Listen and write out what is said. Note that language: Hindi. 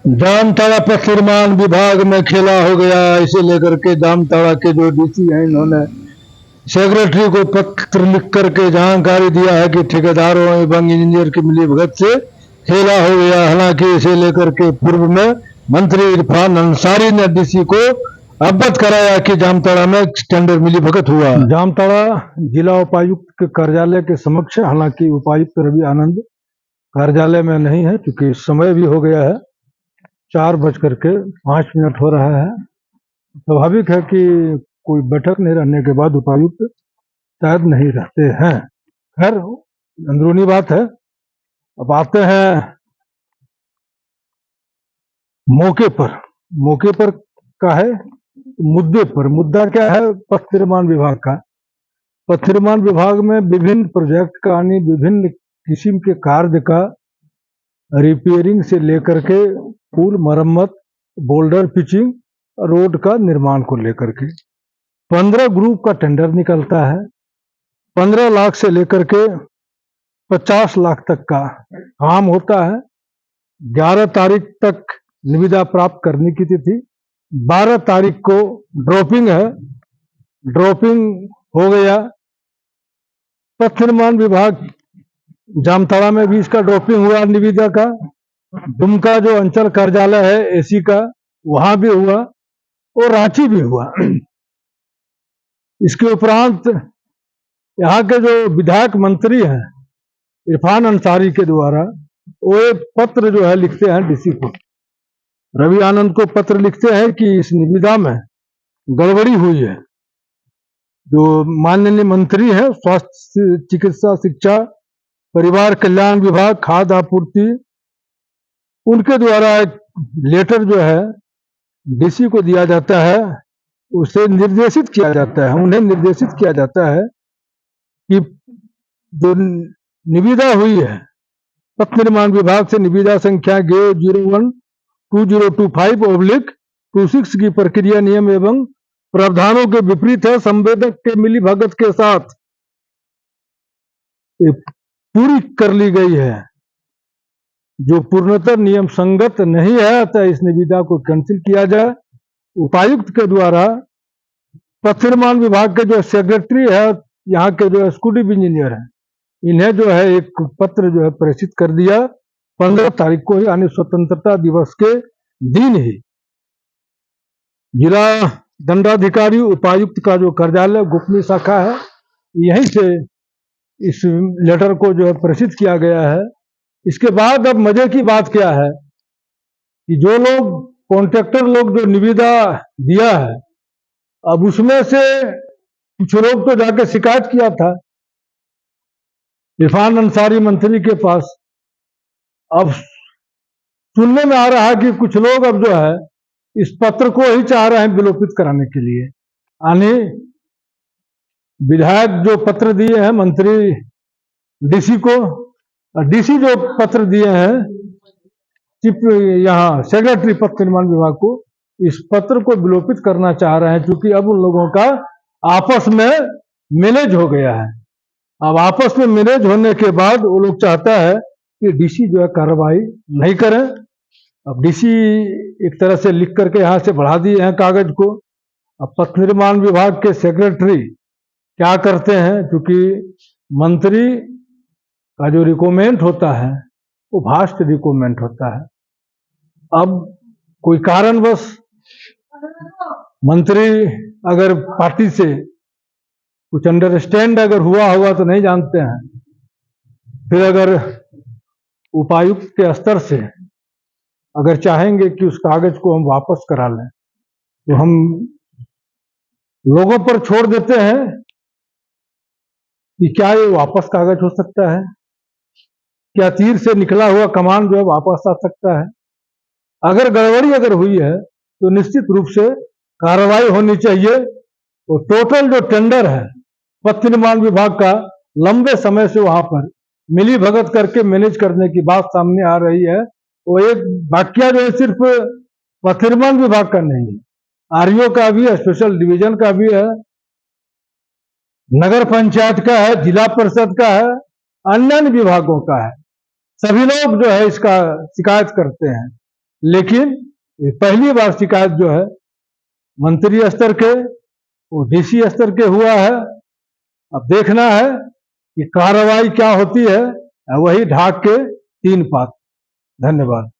जामताड़ा पथ निर्माण विभाग में खेला हो गया। इसे लेकर के जामताड़ा के जो डीसी हैं, इन्होंने सेक्रेटरी को पत्र लिख करके जानकारी दिया है कि ठेकेदारों एवं इंजीनियर की मिलीभगत से खेला हो गया। हालांकि इसे लेकर के पूर्व में मंत्री इरफान अंसारी ने डीसी को अवगत कराया कि जामताड़ा में टेंडर मिलीभगत हुआ। जामताड़ा जिला उपायुक्त के कार्यालय के समक्ष, हालांकि उपायुक्त रवि आनंद कार्यालय में नहीं है क्योंकि समय भी हो गया है, 4:05 हो रहा है। स्वाभाविक है कि कोई बैठक नहीं रहने के बाद उपायुक्त शायद नहीं रहते हैं। खैर, अंदरूनी बात है। अब आते हैं मौके पर का है मुद्दे पर। मुद्दा क्या है? पथ निर्माण विभाग का। पथ निर्माण विभाग में विभिन्न प्रोजेक्ट का यानी विभिन्न किस्म के कार्य का रिपेयरिंग से लेकर के पुल मरम्मत, बोल्डर पिचिंग, रोड का निर्माण को लेकर के 15 ग्रुप का टेंडर निकलता है। 15 लाख से लेकर के 50 लाख तक का काम होता है। 11 तारीख तक निविदा प्राप्त करने की तिथि, 12 तारीख को ड्रॉपिंग है। ड्रॉपिंग हो गया। पथ निर्माण विभाग जामताड़ा में भी इसका ड्रॉपिंग हुआ निविदा का। दुमका जो अंचल कार्यालय है एसी का, वहां भी हुआ और रांची भी हुआ। इसके उपरांत यहाँ के जो विधायक मंत्री हैं इरफान अंसारी के द्वारा, वो एक पत्र जो है लिखते हैं डीसी को, रवि आनंद को पत्र लिखते हैं कि इस निविदा में गड़बड़ी हुई है। जो माननीय मंत्री हैं स्वास्थ्य, चिकित्सा, शिक्षा, परिवार कल्याण विभाग, खाद्य आपूर्ति, उनके द्वारा एक लेटर जो है डीसी को दिया जाता है। उसे निर्देशित किया जाता है, उन्हें निर्देशित किया जाता है कि जो निविदा हुई है पथ निर्माण विभाग से, निविदा संख्या गे 012025/26 की प्रक्रिया नियम एवं प्रावधानों के विपरीत है। संवेदक के मिलीभगत के साथ पूरी कर ली गई है, जो पूर्णतः नियम संगत नहीं है, अतः इस निविदा को कैंसिल किया जाए। उपायुक्त के द्वारा पथ निर्माण विभाग के जो सेक्रेटरी है, यहाँ के जो एग्जीक्यूटिव इंजीनियर है, इन्हें जो है एक पत्र जो है प्रेषित कर दिया 15 तारीख को ही, यानी स्वतंत्रता दिवस के दिन ही। जिला दंडाधिकारी उपायुक्त का जो कार्यालय गोपनीय शाखा है, यहीं से इस लेटर को जो है प्रेषित किया गया है। इसके बाद अब मजे की बात क्या है कि जो लोग कॉन्ट्रैक्टर लोग जो निविदा दिया है, अब उसमें से कुछ लोग तो जाके शिकायत किया था इरफान अंसारी मंत्री के पास। अब सुनने में आ रहा है कि कुछ लोग अब जो है इस पत्र को ही चाह रहे हैं विलोपित कराने के लिए, यानी विधायक जो पत्र दिए हैं मंत्री डीसी को, डीसी जो पत्र दिए हैं चीफ यहाँ सेक्रेटरी पथ निर्माण विभाग को, इस पत्र को विलोपित करना चाह रहे हैं, क्योंकि अब उन लोगों का आपस में मैनेज हो गया है। अब आपस में मैनेज होने के बाद वो लोग चाहता है कि डीसी जो है कार्रवाई नहीं करें। अब डीसी एक तरह से लिख करके यहाँ से बढ़ा दिए हैं कागज को। अब पथ निर्माण विभाग के सेक्रेटरी क्या करते हैं, क्योंकि मंत्री का जो रिकमेंड होता है वो भास्ट रिकमेंड होता है। अब कोई कारणवश मंत्री अगर पार्टी से कुछ अंडरस्टैंड अगर हुआ होगा तो नहीं जानते हैं, फिर अगर उपायुक्त के स्तर से अगर चाहेंगे कि उस कागज को हम वापस करा लें, तो हम लोगों पर छोड़ देते हैं कि क्या ये वापस कागज हो सकता है, क्या तीर से निकला हुआ कमान जो है वापस आ सकता है। अगर गड़बड़ी अगर हुई है तो निश्चित रूप से कार्रवाई होनी चाहिए। तो टोटल जो टेंडर है पथ निर्माण विभाग का, लंबे समय से वहां पर मिली भगत करके मैनेज करने की बात सामने आ रही है। वो एक वाक्य जो है सिर्फ पथ निर्माण विभाग का नहीं है, आरईओ का भी है, स्पेशल डिवीजन का भी है, नगर पंचायत का है, जिला परिषद का है, अन्य विभागों का है। सभी लोग जो है इसका शिकायत करते हैं लेकिन ये पहली बार शिकायत जो है मंत्री स्तर के, वो डीसी स्तर के हुआ है। अब देखना है कि कार्रवाई क्या होती है। वही ढाक के 3 पात। धन्यवाद।